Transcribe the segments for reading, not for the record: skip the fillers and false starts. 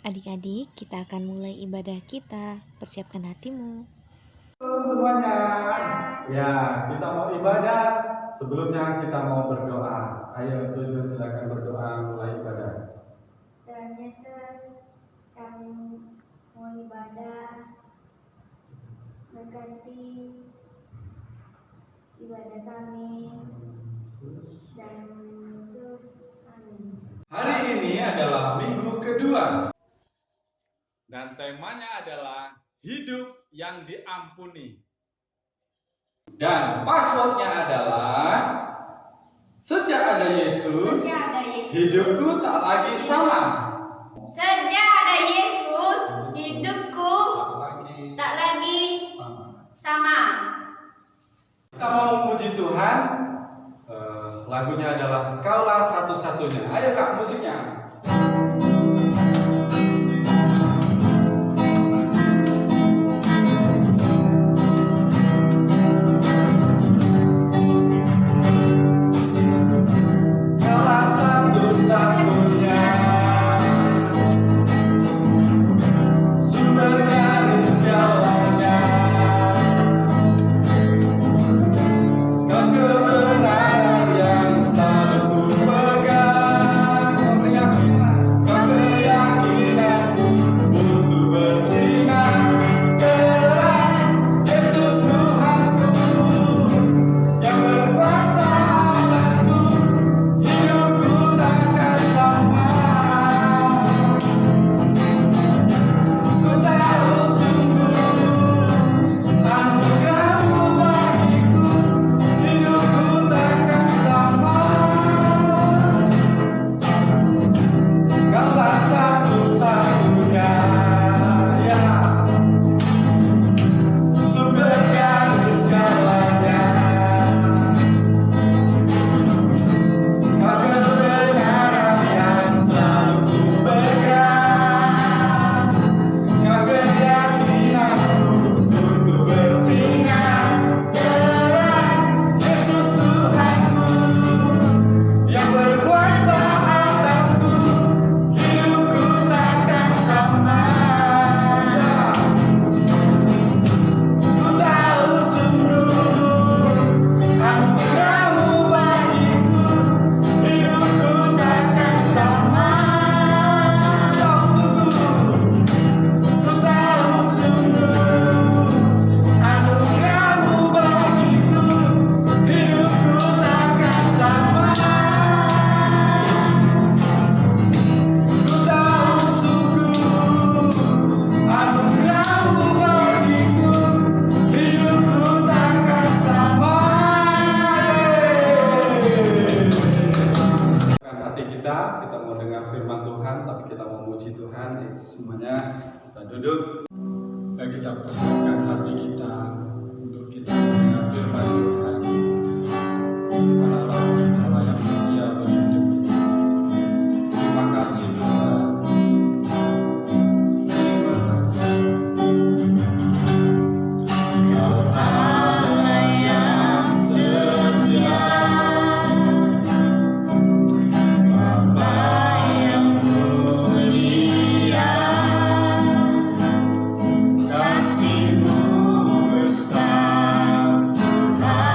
Adik-adik, kita akan mulai ibadah kita. Persiapkan hatimu. Halo semuanya. Ya, kita mau ibadah. Sebelumnya kita mau berdoa. Ayo, Tujuh silakan berdoa mulai ibadah. Dan Yesus, kami mau ibadah, berkati ibadah kami, dan Yesus, amin. Hari ini adalah minggu kedua dan temanya adalah hidup yang diampuni. Dan passwordnya adalah sejak ada Yesus, hidupku tak lagi sama. Sejak ada Yesus, hidupku tak lagi sama. Kita mau puji Tuhan. Lagunya adalah Kaulah Satu-Satunya. Ayo Kak, musiknya. Kita mau dengar firman Tuhan, tapi kita mau memuji Tuhan. Semuanya kita duduk. Ayo kita persiapkan hati kita untuk kita mendengar firman Tuhan. Allah yang setia bagi hidup kita. Terima kasih Tuhan. Terima kasih. Kau Allah yang setia. Kasih-Mu besar Tuhan.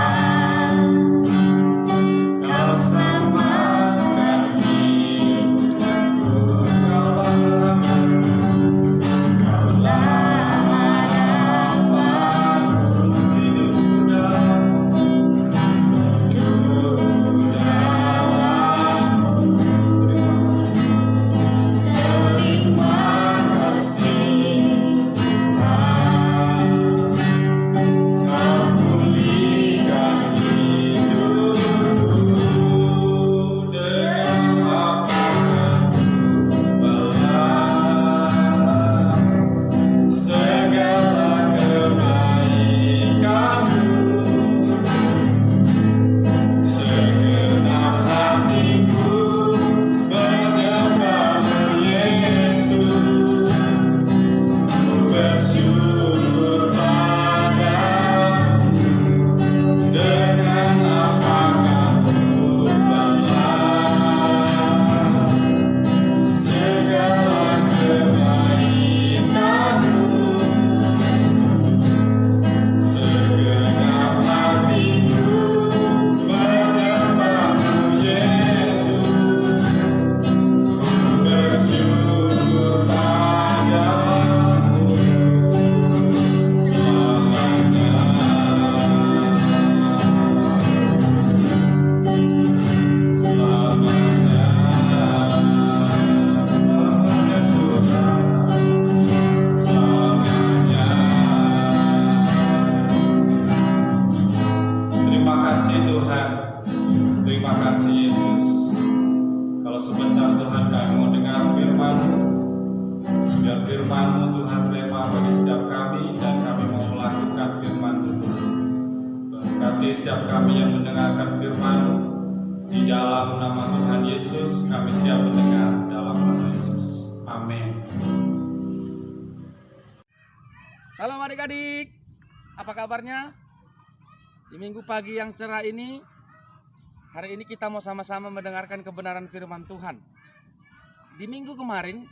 setiap kami yang mendengarkan firman. Di dalam nama Tuhan Yesus kami siap mendengar dalam nama Yesus. Amin. Salam adik-adik, apa kabarnya? Di minggu pagi yang cerah ini, hari ini kita mau sama-sama mendengarkan kebenaran firman Tuhan. Di minggu kemarin,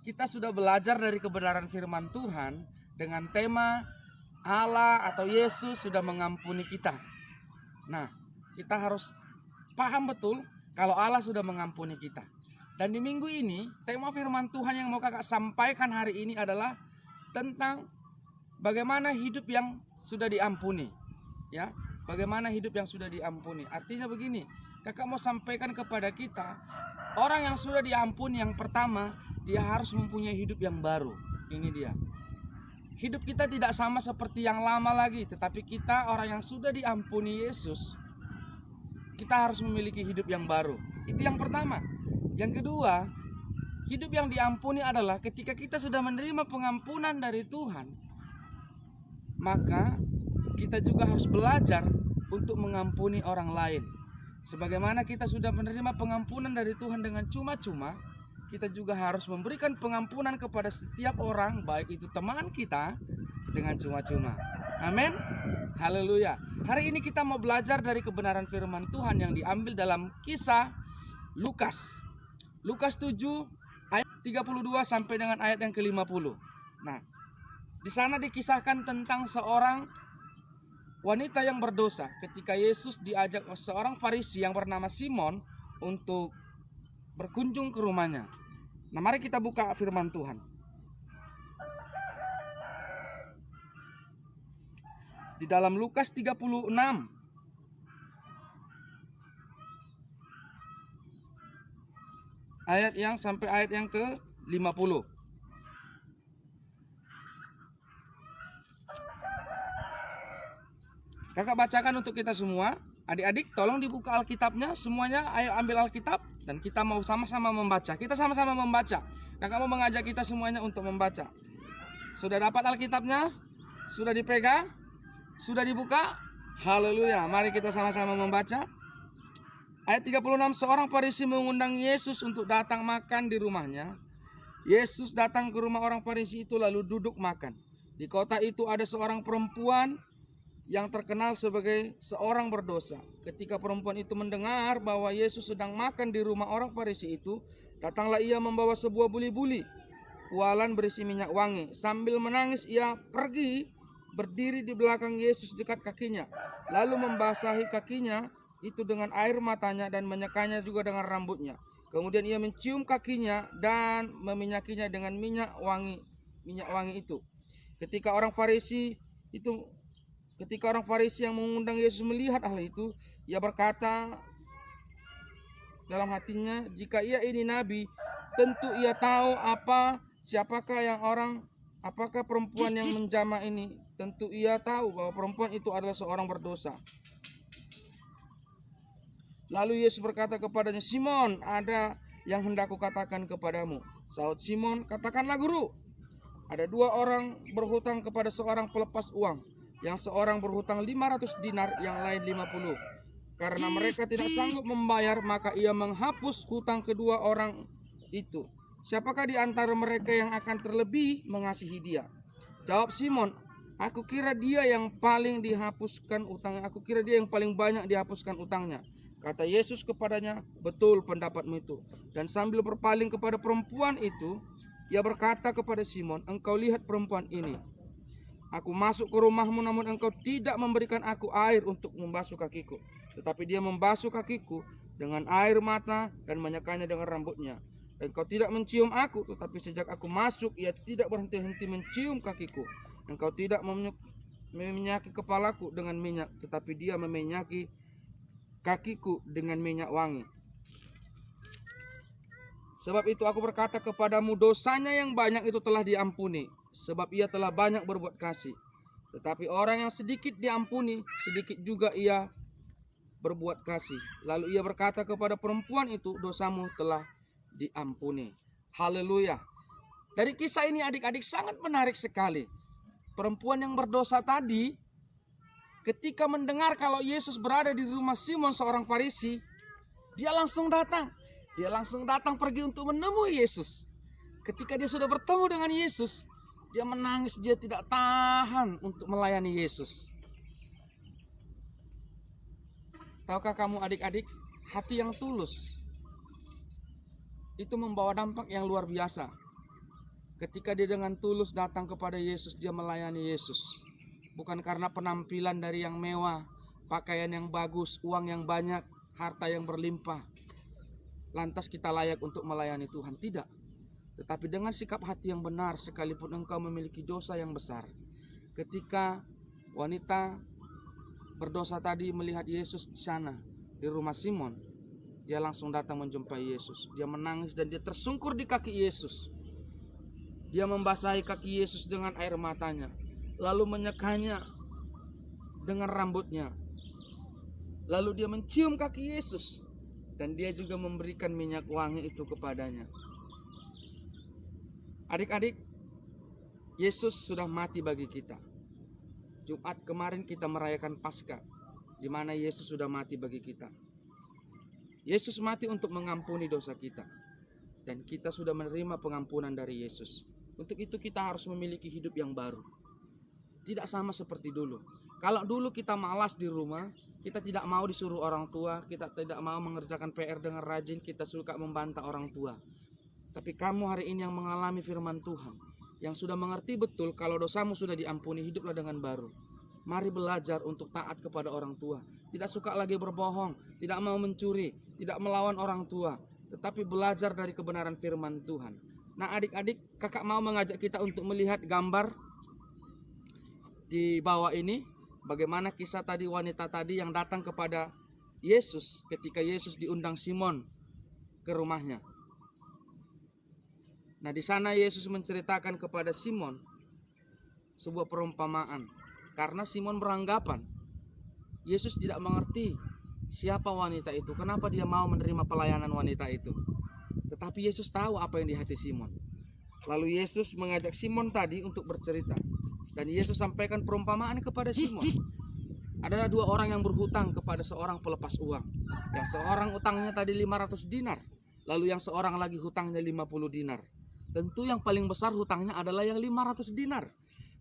kita sudah belajar dari kebenaran firman Tuhan dengan tema Allah atau Yesus sudah mengampuni kita. Nah, kita harus paham betul kalau Allah sudah mengampuni kita. Dan di minggu ini, tema firman Tuhan yang mau kakak sampaikan hari ini adalah tentang bagaimana hidup yang sudah diampuni. Ya, bagaimana hidup yang sudah diampuni. Artinya begini, kakak mau sampaikan kepada kita, orang yang sudah diampuni yang pertama, dia harus mempunyai hidup yang baru. Ini dia. Hidup kita tidak sama seperti yang lama lagi, tetapi kita orang yang sudah diampuni Yesus, kita harus memiliki hidup yang baru. Itu yang pertama. Yang kedua, hidup yang diampuni adalah ketika kita sudah menerima pengampunan dari Tuhan, maka kita juga harus belajar untuk mengampuni orang lain. Sebagaimana kita sudah menerima pengampunan dari Tuhan dengan cuma-cuma, kita juga harus memberikan pengampunan kepada setiap orang, baik itu teman kita, dengan cuma-cuma. Amin. Haleluya. Hari ini kita mau belajar dari kebenaran firman Tuhan yang diambil dalam kisah Lukas. Lukas 7 ayat 32 sampai dengan ayat yang ke-50. Nah, di sana dikisahkan tentang seorang wanita yang berdosa ketika Yesus diajak seorang Farisi yang bernama Simon untuk berkunjung ke rumahnya. Nah, mari kita buka firman Tuhan. Di dalam Lukas 36 ayat yang sampai ayat yang ke-50. Kakak bacakan untuk kita semua. Adik-adik tolong dibuka Alkitabnya. Semuanya ayo ambil Alkitab. Dan kita mau sama-sama membaca. Kita sama-sama membaca. Kakak mau mengajak kita semuanya untuk membaca. Sudah dapat Alkitabnya? Sudah dipegang? Sudah dibuka? Haleluya. Mari kita sama-sama membaca. Ayat 36. Seorang Farisi mengundang Yesus untuk datang makan di rumahnya. Yesus datang ke rumah orang Farisi itu lalu duduk makan. Di kota itu ada seorang perempuan yang terkenal sebagai seorang berdosa. Ketika perempuan itu mendengar bahwa Yesus sedang makan di rumah orang Farisi itu, datanglah ia membawa sebuah buli-buli, kualan berisi minyak wangi. Sambil menangis ia pergi, berdiri di belakang Yesus dekat kakinya, lalu membasahi kakinya itu dengan air matanya dan menyekanya juga dengan rambutnya. Kemudian ia mencium kakinya dan meminyakinya dengan minyak wangi itu. Ketika orang Farisi yang mengundang Yesus melihat hal itu, ia berkata dalam hatinya, jika ia ini nabi, tentu ia tahu apakah perempuan yang menjamah ini. Tentu ia tahu bahwa perempuan itu adalah seorang berdosa. Lalu Yesus berkata kepadanya, Simon, ada yang hendak kukatakan kepadamu. Sahut Simon, katakanlah guru. Ada dua orang berhutang kepada seorang pelepas uang. Yang seorang berhutang 500 dinar, yang lain 50. Karena mereka tidak sanggup membayar, maka ia menghapus hutang kedua orang itu. Siapakah di antara mereka yang akan terlebih mengasihi dia? Jawab Simon, aku kira dia yang paling dihapuskan utangnya. Aku kira dia yang paling banyak dihapuskan utangnya. Kata Yesus kepadanya, betul pendapatmu itu. Dan sambil berpaling kepada perempuan itu, ia berkata kepada Simon, engkau lihat perempuan ini. Aku masuk ke rumahmu, namun engkau tidak memberikan aku air untuk membasuh kakiku. Tetapi dia membasuh kakiku dengan air mata dan menyekanya dengan rambutnya. Engkau tidak mencium aku, tetapi sejak aku masuk, ia tidak berhenti-henti mencium kakiku. Engkau tidak meminyaki kepalaku dengan minyak, tetapi dia meminyaki kakiku dengan minyak wangi. Sebab itu aku berkata kepadamu, dosanya yang banyak itu telah diampuni, sebab ia telah banyak berbuat kasih. Tetapi orang yang sedikit diampuni, sedikit juga ia berbuat kasih. Lalu ia berkata kepada perempuan itu, dosamu telah diampuni. Haleluya. Dari kisah ini adik-adik sangat menarik sekali. Perempuan yang berdosa tadi, ketika mendengar kalau Yesus berada di rumah Simon seorang Farisi, dia langsung datang. Dia langsung datang pergi untuk menemui Yesus. Ketika dia sudah bertemu dengan Yesus, dia menangis, dia tidak tahan untuk melayani Yesus. Tahukah kamu adik-adik, hati yang tulus itu membawa dampak yang luar biasa. Ketika dia dengan tulus datang kepada Yesus, dia melayani Yesus. Bukan karena penampilan dari yang mewah, pakaian yang bagus, uang yang banyak, harta yang berlimpah, lantas kita layak untuk melayani Tuhan. Tidak. Tetapi dengan sikap hati yang benar, sekalipun engkau memiliki dosa yang besar. Ketika wanita berdosa tadi melihat Yesus di sana, di rumah Simon, dia langsung datang menjumpai Yesus. Dia menangis dan dia tersungkur di kaki Yesus. Dia membasahi kaki Yesus dengan air matanya, lalu menyekanya dengan rambutnya. Lalu dia mencium kaki Yesus, dan dia juga memberikan minyak wangi itu kepadanya. Adik-adik, Yesus sudah mati bagi kita. Jumat kemarin kita merayakan Paskah, di mana Yesus sudah mati bagi kita. Yesus mati untuk mengampuni dosa kita, dan kita sudah menerima pengampunan dari Yesus. Untuk itu kita harus memiliki hidup yang baru. Tidak sama seperti dulu. Kalau dulu kita malas di rumah, kita tidak mau disuruh orang tua, kita tidak mau mengerjakan PR dengan rajin, kita suka membantah orang tua. Tapi kamu hari ini yang mengalami firman Tuhan, yang sudah mengerti betul kalau dosamu sudah diampuni, hiduplah dengan baru. Mari belajar untuk taat kepada orang tua. Tidak suka lagi berbohong, tidak mau mencuri, tidak melawan orang tua, tetapi belajar dari kebenaran firman Tuhan. Nah adik-adik, kakak mau mengajak kita untuk melihat gambar di bawah ini. Bagaimana kisah tadi, wanita tadi yang datang kepada Yesus ketika Yesus diundang Simon ke rumahnya. Nah di sana Yesus menceritakan kepada Simon sebuah perumpamaan. Karena Simon beranggapan Yesus tidak mengerti siapa wanita itu, kenapa dia mau menerima pelayanan wanita itu. Tetapi Yesus tahu apa yang di hati Simon. Lalu Yesus mengajak Simon tadi untuk bercerita. Dan Yesus sampaikan perumpamaan kepada Simon. Ada dua orang yang berhutang kepada seorang pelepas uang. Yang seorang utangnya tadi 500 dinar. Lalu yang seorang lagi hutangnya 50 dinar. Tentu yang paling besar hutangnya adalah yang 500 dinar.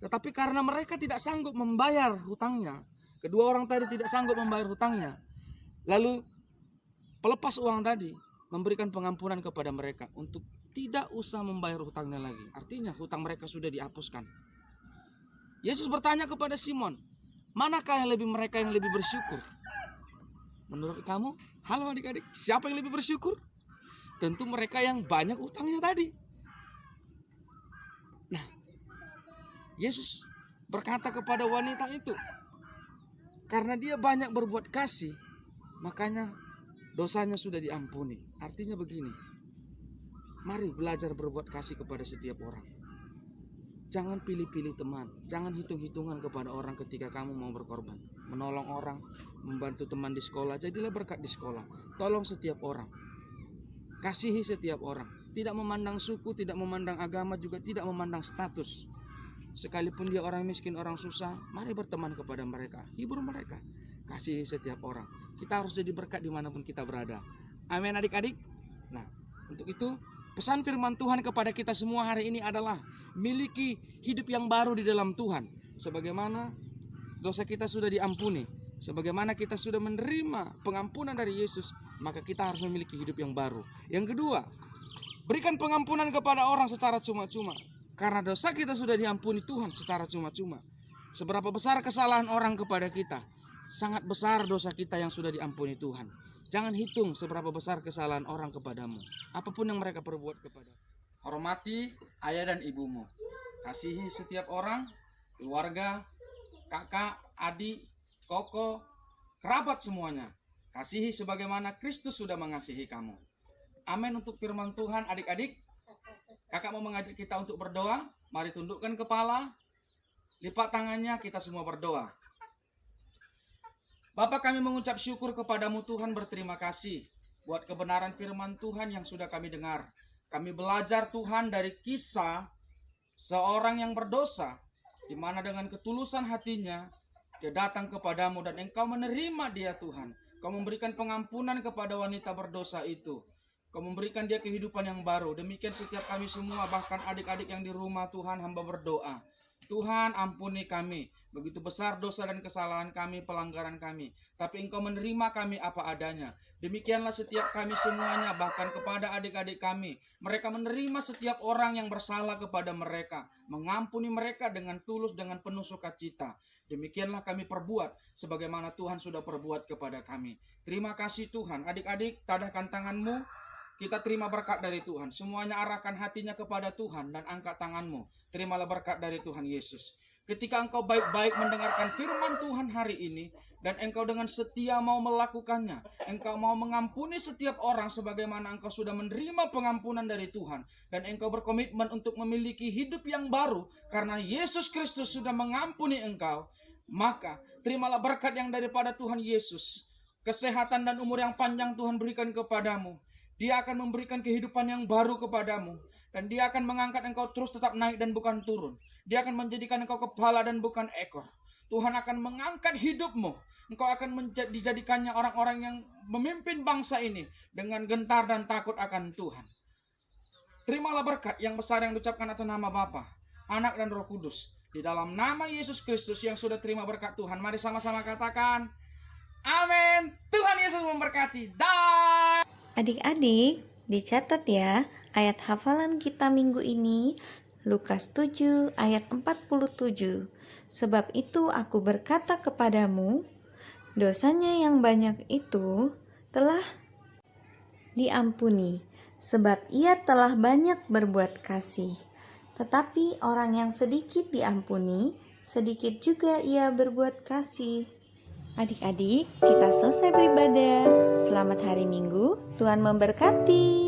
Tetapi karena mereka tidak sanggup membayar hutangnya, kedua orang tadi tidak sanggup membayar hutangnya, lalu pelepas uang tadi memberikan pengampunan kepada mereka untuk tidak usah membayar hutangnya lagi. Artinya hutang mereka sudah dihapuskan. Yesus bertanya kepada Simon, manakah mereka yang lebih bersyukur? Menurut kamu, halo adik-adik, siapa yang lebih bersyukur? Tentu mereka yang banyak hutangnya tadi. Nah, Yesus berkata kepada wanita itu, karena dia banyak berbuat kasih, makanya dosanya sudah diampuni. Artinya begini, mari belajar berbuat kasih kepada setiap orang. Jangan pilih-pilih teman, jangan hitung-hitungan kepada orang ketika kamu mau berkorban. Menolong orang, membantu teman di sekolah, jadilah berkat di sekolah. Tolong setiap orang, kasihi setiap orang. Tidak memandang suku, tidak memandang agama, juga tidak memandang status. Sekalipun dia orang miskin, orang susah, mari berteman kepada mereka, hibur mereka, kasihi setiap orang. Kita harus jadi berkat dimanapun kita berada. Amin adik-adik. Nah, untuk itu pesan firman Tuhan kepada kita semua hari ini adalah miliki hidup yang baru di dalam Tuhan. Sebagaimana dosa kita sudah diampuni, sebagaimana kita sudah menerima pengampunan dari Yesus, maka kita harus memiliki hidup yang baru. Yang kedua, berikan pengampunan kepada orang secara cuma-cuma. Karena dosa kita sudah diampuni Tuhan secara cuma-cuma. Seberapa besar kesalahan orang kepada kita, sangat besar dosa kita yang sudah diampuni Tuhan. Jangan hitung seberapa besar kesalahan orang kepadamu, apapun yang mereka perbuat kepadamu. Hormati ayah dan ibumu. Kasihi setiap orang, keluarga, kakak, adik, koko, kerabat semuanya. Kasihi sebagaimana Kristus sudah mengasihi kamu. Amin untuk firman Tuhan adik-adik. Kakak mau mengajak kita untuk berdoa. Mari tundukkan kepala, lipat tangannya, kita semua berdoa. Bapa, kami mengucap syukur kepadamu Tuhan, berterima kasih buat kebenaran firman Tuhan yang sudah kami dengar. Kami belajar Tuhan dari kisah seorang yang berdosa, di mana dengan ketulusan hatinya Dia datang kepadamu dan engkau menerima dia Tuhan. Kau memberikan pengampunan kepada wanita berdosa itu. Kau memberikan dia kehidupan yang baru. Demikian setiap kami semua, bahkan adik-adik yang di rumah Tuhan, hamba berdoa. Tuhan, ampuni kami. Begitu besar dosa dan kesalahan kami, pelanggaran kami. Tapi engkau menerima kami apa adanya. Demikianlah setiap kami semuanya, bahkan kepada adik-adik kami. Mereka menerima setiap orang yang bersalah kepada mereka. Mengampuni mereka dengan tulus, dengan penuh sukacita. Demikianlah kami perbuat sebagaimana Tuhan sudah perbuat kepada kami. Terima kasih Tuhan. Adik-adik, tadahkan tanganmu. Kita terima berkat dari Tuhan. Semuanya arahkan hatinya kepada Tuhan dan angkat tanganmu. Terimalah berkat dari Tuhan Yesus. Ketika engkau baik-baik mendengarkan firman Tuhan hari ini, dan engkau dengan setia mau melakukannya, engkau mau mengampuni setiap orang sebagaimana engkau sudah menerima pengampunan dari Tuhan, dan engkau berkomitmen untuk memiliki hidup yang baru karena Yesus Kristus sudah mengampuni engkau, maka terimalah berkat yang daripada Tuhan Yesus. Kesehatan dan umur yang panjang Tuhan berikan kepadamu. Dia akan memberikan kehidupan yang baru kepadamu, dan dia akan mengangkat engkau terus tetap naik dan bukan turun. Dia akan menjadikan engkau kepala dan bukan ekor. Tuhan akan mengangkat hidupmu. Engkau akan dijadikannya orang-orang yang memimpin bangsa ini dengan gentar dan takut akan Tuhan. Terimalah berkat yang besar yang diucapkan atas nama Bapa, Anak dan Roh Kudus. Di dalam nama Yesus Kristus yang sudah terima berkat Tuhan. Mari sama-sama katakan, amin. Tuhan Yesus memberkati. Dan Adik-adik, dicatat ya, ayat hafalan kita minggu ini, Lukas 7 ayat 47. Sebab itu aku berkata kepadamu, dosanya yang banyak itu telah diampuni, sebab ia telah banyak berbuat kasih. Tetapi orang yang sedikit diampuni, sedikit juga ia berbuat kasih. Adik-adik, kita selesai beribadah. Selamat hari Minggu, Tuhan memberkati.